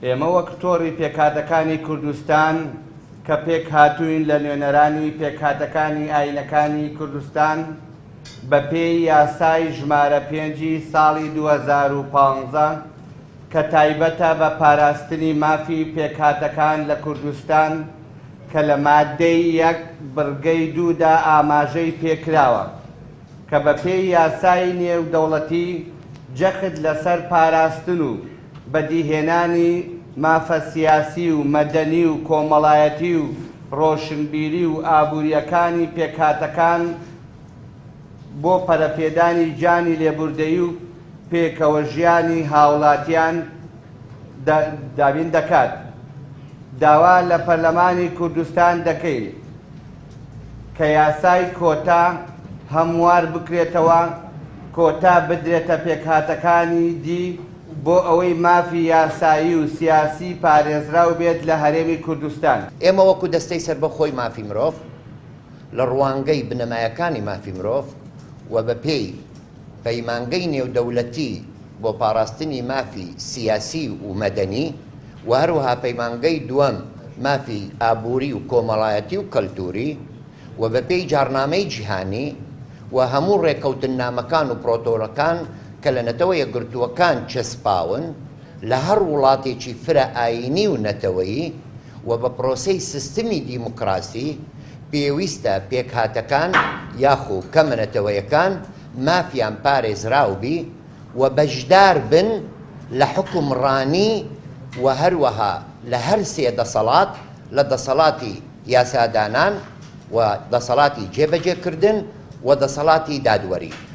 ئێمە وەک تۆڕی پێکهاتەکانی کوردستان کە پێک هاتووین لە نوێنەرانی پێکهاتەکانی ئاینەکانی کوردستان بە پێی یاسای ژمارە 5 ساڵی 2015 کە تایبەتە بە پاراستنی مافی پێکهاتەکان لە کوردستان کە لە مادەی 1 بڕگەی 2دا ئاماژەی پێکراوە کە بە پێی یاسای نێودەوڵەتی جەخت لەسەر پاراستن و بەدیهێنانی مافە سیاسی و مەدەنی و کۆمەڵایەتی و ڕۆشنبیری و ئابوووریەکانی پێکهاتەکان بۆ پەرەپێدانی جانی لێبوردەیی و پێکەوە ژیانی هاوڵاتیان دابین دەکات. داوا لە پەرلەمانی کوردستان دەکەین کە یاسای کۆتا هەموار بکرێتەوە، کۆتا بدرێتە پێکهاتەکانی دی بۆ ئەوەی مافی یاسایی و سیاسی پارێزراو بێت لە هەرێمی کوردستان. ئێمە وەکو دەستەی سربەخۆی مافی مرۆڤ لە ڕوانگەی بنەمایەکانی مافی مرۆڤ و بە پێی پەیمانگەی نێودەوڵەتی بۆ پاراستنی مافی سیاسی و مەدەنی و هەروەها پەیمانگەی دووەم مافی ئابووری و کۆمەڵایەتی و کەلتوری و بە پێی جارنامەی جیهانی و هەموو ڕێکەوتنامەکان و پرۆتۆکۆڵەکان کە لە نەتەوە یەکگرتووەکان چەسپاون لە هەر وڵاتێکی فرە ئاینی و نەتەوەیی و بە پرۆسەی سیستمی دیموکراسی پێویستە پێکهاتەکان یاخو کەمەنەتەوەیەکان مافیان پارێزراوبی و بەشدار بن لە حکومڕانی و هەروەها لە هەر سێ دەسەڵات لە دەسەڵاتی یاسادانان و دەسەڵاتی جێبەجێکردن و دەسەڵاتی دادوەری.